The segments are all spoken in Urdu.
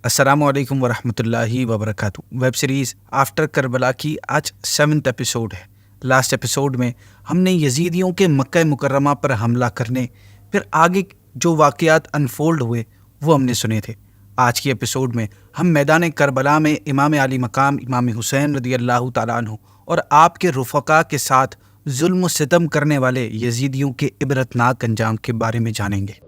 السلام علیکم ورحمۃ اللہ وبرکاتہ۔ ویب سیریز آفٹر کربلا کی آج 7واں ایپیسوڈ ہے۔ لاسٹ ایپیسوڈ میں ہم نے یزیدیوں کے مکہ مکرمہ پر حملہ کرنے، پھر آگے جو واقعات انفولڈ ہوئے وہ ہم نے سنے تھے۔ آج کی ایپیسوڈ میں ہم میدان کربلا میں امام علی مقام امام حسین رضی اللہ تعالیٰ عنہ اور آپ کے رفقا کے ساتھ ظلم و ستم کرنے والے یزیدیوں کے عبرتناک انجام کے بارے میں جانیں گے۔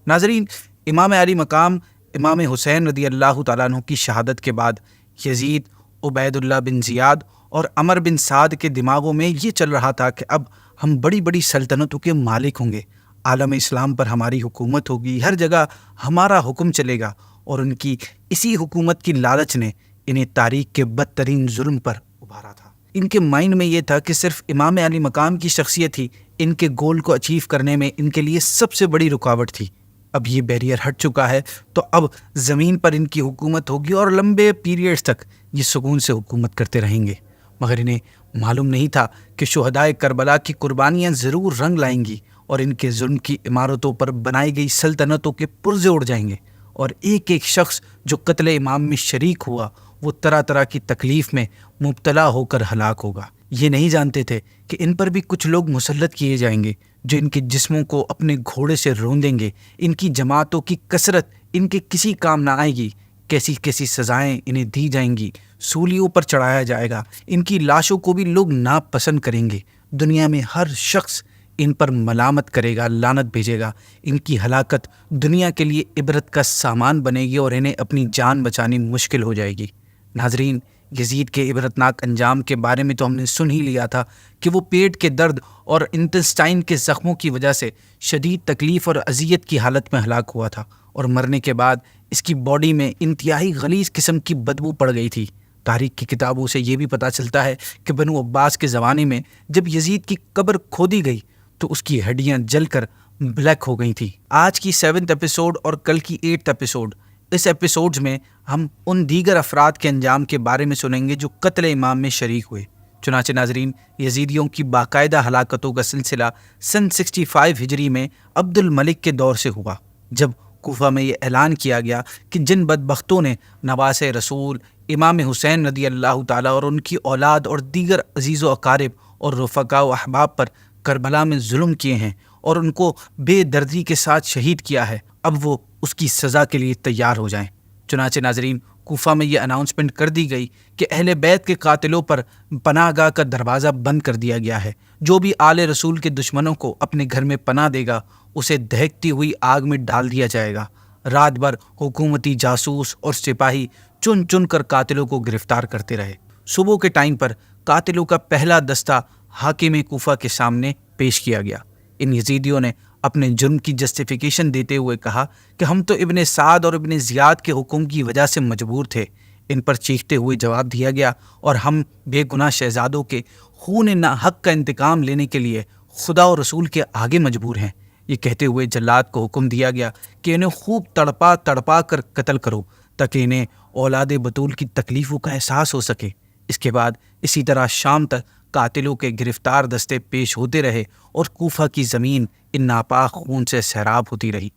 ناظرین، امام علی مقام امام حسین رضی اللہ تعالیٰ عنہ کی شہادت کے بعد یزید، عبید اللہ بن زیاد اور عمر بن سعد کے دماغوں میں یہ چل رہا تھا کہ اب ہم بڑی بڑی سلطنتوں کے مالک ہوں گے، عالم اسلام پر ہماری حکومت ہوگی، ہر جگہ ہمارا حکم چلے گا، اور ان کی اسی حکومت کی لالچ نے انہیں تاریخ کے بدترین ظلم پر ابھارا تھا۔ ان کے مائنڈ میں یہ تھا کہ صرف امام علی مقام کی شخصیت ہی ان کے گول کو اچیو کرنے میں ان کے لیے سب سے بڑی رکاوٹ تھی۔ اب یہ بیریئر ہٹ چکا ہے تو اب زمین پر ان کی حکومت ہوگی اور لمبے پیریڈز تک یہ سکون سے حکومت کرتے رہیں گے۔ مگر انہیں معلوم نہیں تھا کہ شہدائے کربلا کی قربانیاں ضرور رنگ لائیں گی اور ان کے ظلم کی عمارتوں پر بنائی گئی سلطنتوں کے پرزے اڑ جائیں گے، اور ایک ایک شخص جو قتل امام میں شریک ہوا وہ طرح طرح کی تکلیف میں مبتلا ہو کر ہلاک ہوگا۔ یہ نہیں جانتے تھے کہ ان پر بھی کچھ لوگ مسلط کیے جائیں گے جو ان کے جسموں کو اپنے گھوڑے سے روندیں گے، ان کی جماعتوں کی کثرت ان کے کسی کام نہ آئے گی، کیسی کیسی سزائیں انہیں دی جائیں گی، سولیوں پر چڑھایا جائے گا، ان کی لاشوں کو بھی لوگ ناپسند کریں گے، دنیا میں ہر شخص ان پر ملامت کرے گا، لعنت بھیجے گا، ان کی ہلاکت دنیا کے لیے عبرت کا سامان بنے گی اور انہیں اپنی جان بچانی مشکل ہو جائے گی۔ ناظرین، یزید کے عبرتناک انجام کے بارے میں تو ہم نے سن ہی لیا تھا کہ وہ پیٹ کے درد اور انٹسٹائن کے زخموں کی وجہ سے شدید تکلیف اور اذیت کی حالت میں ہلاک ہوا تھا، اور مرنے کے بعد اس کی باڈی میں انتہائی غلیظ قسم کی بدبو پڑ گئی تھی۔ تاریخ کی کتابوں سے یہ بھی پتہ چلتا ہے کہ بنو عباس کے زمانے میں جب یزید کی قبر کھودی گئی تو اس کی ہڈیاں جل کر بلیک ہو گئی تھیں۔ آج کی 7واں ایپیسوڈ اور کل کی 8واں ایپیسوڈ، اس ایپیسوڈز میں ہم ان دیگر افراد کے انجام کے بارے میں سنیں گے جو قتل امام میں شریک ہوئے۔ چنانچہ ناظرین، یزیدیوں کی باقاعدہ ہلاکتوں کا سلسلہ سن 65 ہجری میں عبد الملک کے دور سے ہوا، جب کوفہ میں یہ اعلان کیا گیا کہ جن بدبختوں نے نواسے رسول امام حسین رضی اللہ تعالیٰ اور ان کی اولاد اور دیگر عزیز و اقارب اور رفقا و احباب پر کربلا میں ظلم کیے ہیں اور ان کو بے دردی کے ساتھ شہید کیا ہے، اب وہ اس کی سزا کے لیے تیار ہو جائیں۔ چنانچہ ناظرین، کوفہ میں یہ اناؤنسمنٹ کر دی گئی کہ اہل بیت کے قاتلوں پر پناہ گاہ کا دروازہ بند کر دیا گیا ہے، جو بھی آل رسول کے دشمنوں کو اپنے گھر میں پناہ دے گا اسے دہکتی ہوئی آگ میں ڈال دیا جائے گا۔ رات بھر حکومتی جاسوس اور سپاہی چن چن کر قاتلوں کو گرفتار کرتے رہے۔ صبح کے ٹائم پر قاتلوں کا پہلا دستہ حاکم کوفہ کے سامنے پیش کیا گیا۔ ان یزیدیوں نے اپنے جرم کی جسٹیفیکیشن دیتے ہوئے کہا کہ ہم تو ابن سعد اور ابن زیاد کے حکم کی وجہ سے مجبور تھے۔ ان پر چیختے ہوئے جواب دیا گیا، اور ہم بے گناہ شہزادوں کے خون ناحق کا انتقام لینے کے لیے خدا اور رسول کے آگے مجبور ہیں۔ یہ کہتے ہوئے جلاد کو حکم دیا گیا کہ انہیں خوب تڑپا تڑپا کر قتل کرو تاکہ انہیں اولاد بطول کی تکلیفوں کا احساس ہو سکے۔ اس کے بعد اسی طرح شام تک قاتلوں کے گرفتار دستے پیش ہوتے رہے اور کوفہ کی زمین ان ناپاک خون سے سیراب ہوتی رہی۔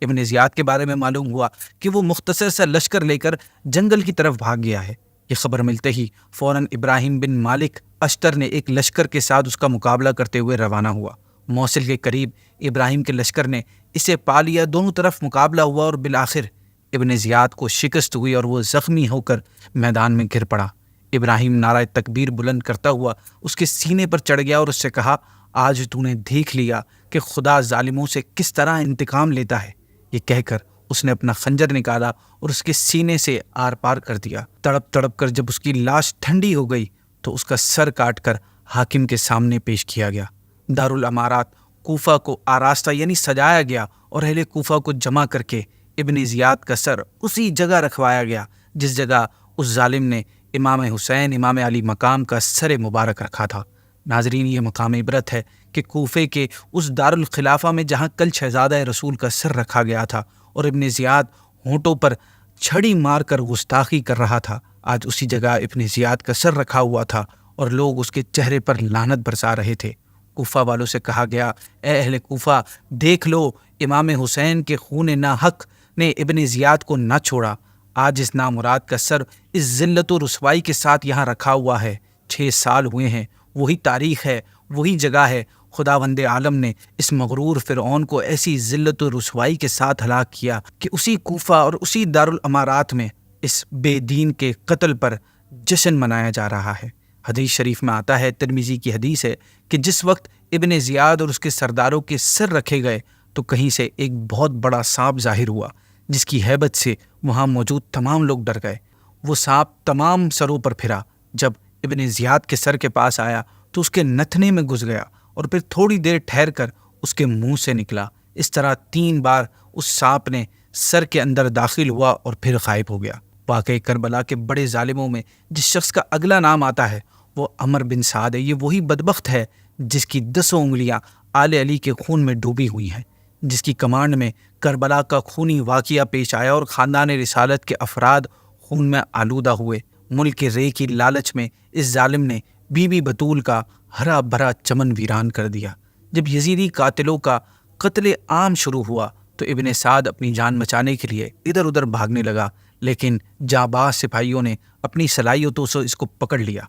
ابن زیاد کے بارے میں معلوم ہوا کہ وہ مختصر سا لشکر لے کر جنگل کی طرف بھاگ گیا ہے۔ یہ خبر ملتے ہی فوراً ابراہیم بن مالک اشتر نے ایک لشکر کے ساتھ اس کا مقابلہ کرتے ہوئے روانہ ہوا۔ موصل کے قریب ابراہیم کے لشکر نے اسے پا لیا، دونوں طرف مقابلہ ہوا اور بالآخر ابن زیاد کو شکست ہوئی اور وہ زخمی ہو کر میدان میں گر پڑا۔ ابراہیم نعرہ تکبیر بلند کرتا ہوا اس کے سینے پر چڑھ گیا اور اس سے کہا، آج تو نے دیکھ لیا کہ خدا ظالموں سے کس طرح انتقام لیتا ہے۔ یہ کہہ کر اس نے اپنا خنجر نکالا اور اس کے سینے سے آر پار کر دیا۔ تڑپ تڑپ کر جب اس کی لاش ٹھنڈی ہو گئی تو اس کا سر کاٹ کر حاکم کے سامنے پیش کیا گیا۔ دارالامارات کوفہ کو آراستہ یعنی سجایا گیا اور اہل کوفہ کو جمع کر کے ابن زیاد کا سر اسی جگہ رکھوایا گیا جس جگہ اس ظالم نے امام حسین امام علی مقام کا سر مبارک رکھا تھا۔ ناظرین، یہ مقام عبرت ہے کہ کوفے کے اس دارالخلافہ میں جہاں کل شہزادہ رسول کا سر رکھا گیا تھا اور ابن زیاد ہونٹوں پر چھڑی مار کر گستاخی کر رہا تھا، آج اسی جگہ ابن زیاد کا سر رکھا ہوا تھا اور لوگ اس کے چہرے پر لعنت برسا رہے تھے۔ کوفہ والوں سے کہا گیا، اے اہل کوفہ، دیکھ لو امام حسین کے خون ناحق نے ابن زیاد کو نہ چھوڑا۔ آج اس نامراد کا سر اس ذلت و رسوائی کے ساتھ یہاں رکھا ہوا ہے۔ 6 سال ہوئے ہیں، وہی تاریخ ہے، وہی جگہ ہے۔ خداوند عالم نے اس مغرور فرعون کو ایسی ذلت و رسوائی کے ساتھ ہلاک کیا کہ اسی کوفہ اور اسی دارالامارات میں اس بے دین کے قتل پر جشن منایا جا رہا ہے۔ حدیث شریف میں آتا ہے، ترمذی کی حدیث ہے، کہ جس وقت ابن زیاد اور اس کے سرداروں کے سر رکھے گئے تو کہیں سے ایک بہت بڑا سانپ ظاہر ہوا، جس کی ہیبت سے وہاں موجود تمام لوگ ڈر گئے۔ وہ سانپ تمام سروں پر پھرا، جب ابن زیاد کے سر کے پاس آیا تو اس کے نتھنے میں گھس گیا اور پھر تھوڑی دیر ٹھہر کر اس کے منہ سے نکلا۔ اس طرح 3 بار اس سانپ نے سر کے اندر داخل ہوا اور پھر غائب ہو گیا۔ واقعی کربلا کے بڑے ظالموں میں جس شخص کا اگلا نام آتا ہے وہ عمر بن سعد ہے۔ یہ وہی بدبخت ہے جس کی 10 انگلیاں آل علی کے خون میں ڈوبی ہوئی ہیں، جس کی کمانڈ میں کربلا کا خونی واقعہ پیش آیا اور خاندان رسالت کے افراد خون میں آلودہ ہوئے۔ ملک کے رے کی لالچ میں اس ظالم نے بی بی بطول کا ہرا بھرا چمن ویران کر دیا۔ جب یزیدی قاتلوں کا قتل عام شروع ہوا تو ابن سعد اپنی جان بچانے کے لیے ادھر ادھر بھاگنے لگا، لیکن جانباز سپاہیوں نے اپنی صلاحیتوں سے اس کو پکڑ لیا۔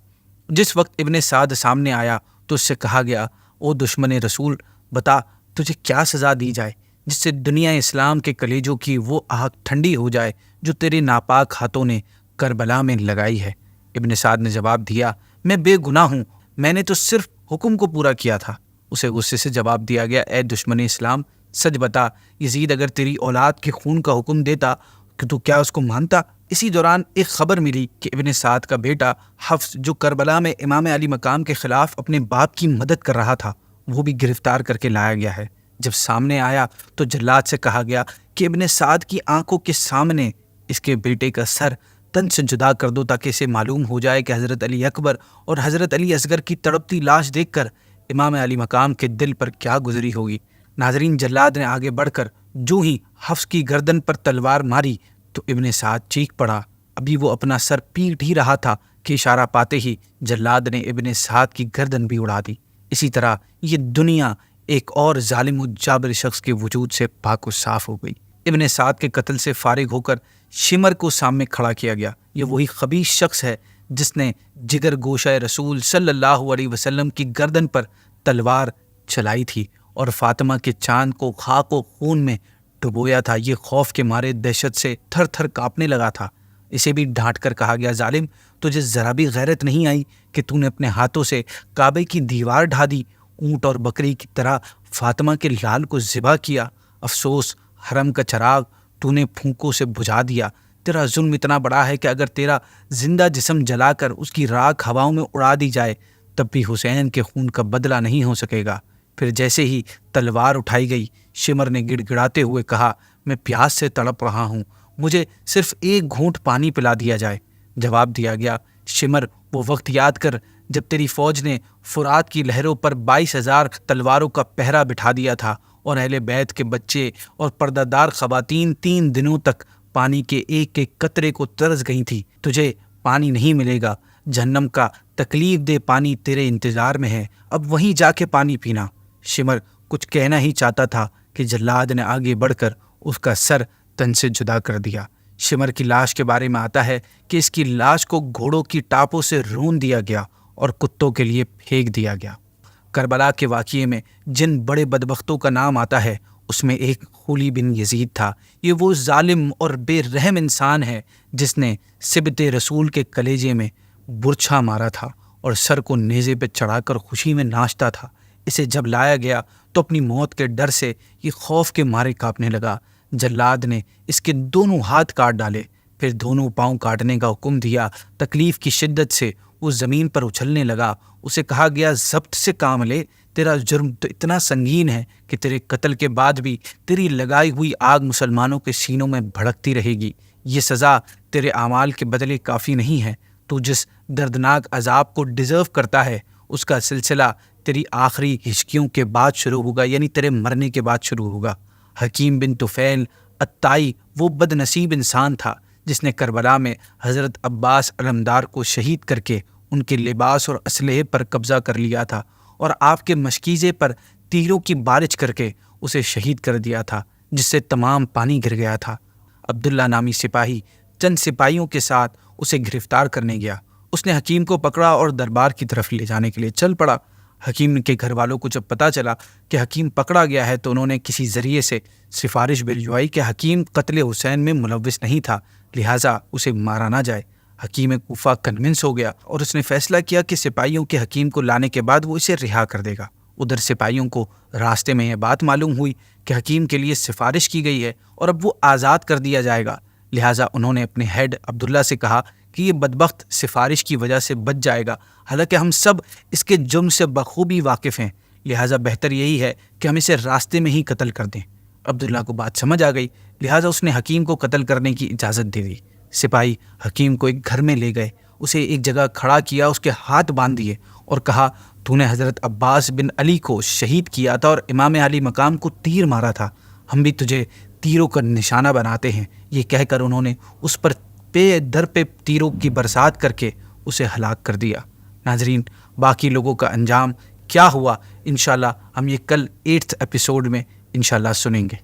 جس وقت ابن سعد سامنے آیا تو اس سے کہا گیا، او دشمن رسول، بتا تجھے کیا سزا دی جائے جس سے دنیا اسلام کے کلیجوں کی وہ آگ ٹھنڈی ہو جائے جو تیرے ناپاک ہاتھوں نے کربلا میں لگائی ہے۔ ابن سعد نے جواب دیا، میں بے گناہ ہوں، میں نے تو صرف حکم کو پورا کیا تھا۔ اسے غصے سے جواب دیا گیا، اے دشمن اسلام، سچ بتا، یزید اگر تیری اولاد کے خون کا حکم دیتا کہ تو کیا اس کو مانتا؟ اسی دوران ایک خبر ملی کہ ابن سعد کا بیٹا حفص، جو کربلا میں امام علی مقام کے خلاف اپنے باپ کی مدد کر رہا تھا، وہ بھی گرفتار کر کے لایا گیا ہے۔ جب سامنے آیا تو جلاد سے کہا گیا کہ ابن سعد کی آنکھوں کے سامنے اس کے بیٹے کا سر تن سے جدا کر دو تاکہ اسے معلوم ہو جائے کہ حضرت علی اکبر اور حضرت علی اصغر کی تڑپتی لاش دیکھ کر امام علی مقام کے دل پر کیا گزری ہوگی۔ ناظرین، جلاد نے آگے بڑھ کر جو ہی حفص کی گردن پر تلوار ماری تو ابن سعد چیخ پڑا۔ ابھی وہ اپنا سر پیٹ ہی رہا تھا کہ اشارہ پاتے ہی جلاد نے ابن سعد کی گردن بھی اڑا دی۔ اسی طرح یہ دنیا ایک اور ظالم و جابر شخص کے وجود سے پاک و صاف ہو گئی۔ ابن سعد کے قتل سے فارغ ہو کر شمر کو سامنے کھڑا کیا گیا۔ یہ وہی خبیث شخص ہے جس نے جگر گوشہ رسول صلی اللہ علیہ وسلم کی گردن پر تلوار چلائی تھی اور فاطمہ کے چاند کو خاک و خون میں ڈبویا تھا۔ یہ خوف کے مارے دہشت سے تھر تھر کانپنے لگا تھا۔ اسے بھی ڈانٹ کر کہا گیا، ظالم، تجھے ذرا بھی غیرت نہیں آئی کہ تو نے اپنے ہاتھوں سے کعبے کی دیوار ڈھا دی، اونٹ اور بکری کی طرح فاطمہ کے لال کو ذبح کیا۔ افسوس، حرم کا چراغ تو نے پھونکوں سے بجھا دیا۔ تیرا ظلم اتنا بڑا ہے کہ اگر تیرا زندہ جسم جلا کر اس کی راکھ ہواؤں میں اڑا دی جائے تب بھی حسین کے خون کا بدلہ نہیں ہو سکے گا۔ پھر جیسے ہی تلوار اٹھائی گئی، شمر نے گڑ گڑاتے ہوئے کہا، میں پیاس سے تڑپ رہا ہوں، مجھے صرف ایک گھونٹ پانی پلا دیا جائے۔ جواب دیا گیا، شمر، وہ وقت یاد کر جب تیری فوج نے فرات کی لہروں پر 22,000 تلواروں کا پہرا بٹھا دیا تھا اور اہل بیت کے بچے اور پردہ دار خواتین 3 دنوں تک پانی کے ایک ایک قطرے کو ترس گئی تھی۔ تجھے پانی نہیں ملے گا، جہنم کا تکلیف دہ پانی تیرے انتظار میں ہے، اب وہیں جا کے پانی پینا۔ شمر کچھ کہنا ہی چاہتا تھا کہ جلاد نے آگے بڑھ کر اس کا سر تن سے جدا کر دیا۔ شمر کی لاش کے بارے میں آتا ہے کہ اس کی لاش کو گھوڑوں کی ٹاپوں سے رون دیا گیا اور کتوں کے لیے پھینک دیا گیا۔ کربلا کے واقعے میں جن بڑے بدبختوں کا نام آتا ہے اس میں ایک خولی بن یزید تھا۔ یہ وہ ظالم اور بے رحم انسان ہے جس نے سبط رسول کے کلیجے میں برچھا مارا تھا اور سر کو نیزے پہ چڑھا کر خوشی میں ناچتا تھا۔ اسے جب لایا گیا تو اپنی موت کے ڈر سے یہ خوف کے مارے کانپنے لگا۔ جلاد نے اس کے دونوں ہاتھ کاٹ ڈالے، پھر دونوں پاؤں کاٹنے کا حکم دیا۔ تکلیف کی شدت سے وہ زمین پر اچھلنے لگا۔ اسے کہا گیا، ضبط سے کام لے، تیرا جرم تو اتنا سنگین ہے کہ تیرے قتل کے بعد بھی تیری لگائی ہوئی آگ مسلمانوں کے سینوں میں بھڑکتی رہے گی۔ یہ سزا تیرے اعمال کے بدلے کافی نہیں ہے۔ تو جس دردناک عذاب کو ڈیزرو کرتا ہے اس کا سلسلہ تیری آخری ہچکیوں کے بعد شروع ہوگا، یعنی تیرے مرنے کے بعد شروع ہوگا۔ حکیم بن طفیل الطائی وہ بد نصیب انسان تھا جس نے کربلا میں حضرت عباس علمدار کو شہید کر کے ان کے لباس اور اسلحے پر قبضہ کر لیا تھا اور آپ کے مشکیزے پر تیروں کی بارش کر کے اسے شہید کر دیا تھا، جس سے تمام پانی گر گیا تھا۔ عبداللہ نامی سپاہی چند سپاہیوں کے ساتھ اسے گرفتار کرنے گیا۔ اس نے حکیم کو پکڑا اور دربار کی طرف لے جانے کے لیے چل پڑا۔ حکیم کے گھر والوں کو جب پتہ چلا کہ حکیم پکڑا گیا ہے تو انہوں نے کسی ذریعے سے سفارش بھجوائی کہ حکیم قتل حسین میں ملوث نہیں تھا، لہٰذا اسے مارا نہ جائے۔ حکیم کوفہ کنونس ہو گیا اور اس نے فیصلہ کیا کہ سپاہیوں کے حکیم کو لانے کے بعد وہ اسے رہا کر دے گا۔ ادھر سپاہیوں کو راستے میں یہ بات معلوم ہوئی کہ حکیم کے لیے سفارش کی گئی ہے اور اب وہ آزاد کر دیا جائے گا، لہٰذا انہوں نے اپنے ہیڈ عبداللہ سے کہا کہ یہ بدبخت سفارش کی وجہ سے بچ جائے گا، حالانکہ ہم سب اس کے جرم سے بخوبی واقف ہیں، لہٰذا بہتر یہی ہے کہ ہم اسے راستے میں ہی قتل کر دیں۔ عبداللہ کو بات سمجھ آ گئی، لہٰذا اس نے حکیم کو قتل کرنے کی اجازت دے دی۔ سپاہی حکیم کو ایک گھر میں لے گئے، اسے ایک جگہ کھڑا کیا، اس کے ہاتھ باندھ دیے اور کہا تو نے حضرت عباس بن علی کو شہید کیا تھا اور امام علی مقام کو تیر مارا تھا، ہم بھی تجھے تیروں کا نشانہ بناتے ہیں۔ یہ کہہ کر انہوں نے اس پر پے در پہ تیروں کی برسات کر کے اسے ہلاک کر دیا۔ ناظرین، باقی لوگوں کا انجام کیا ہوا انشاءاللہ ہم یہ کل 8th ایپیسوڈ میں انشاءاللہ سنیں گے۔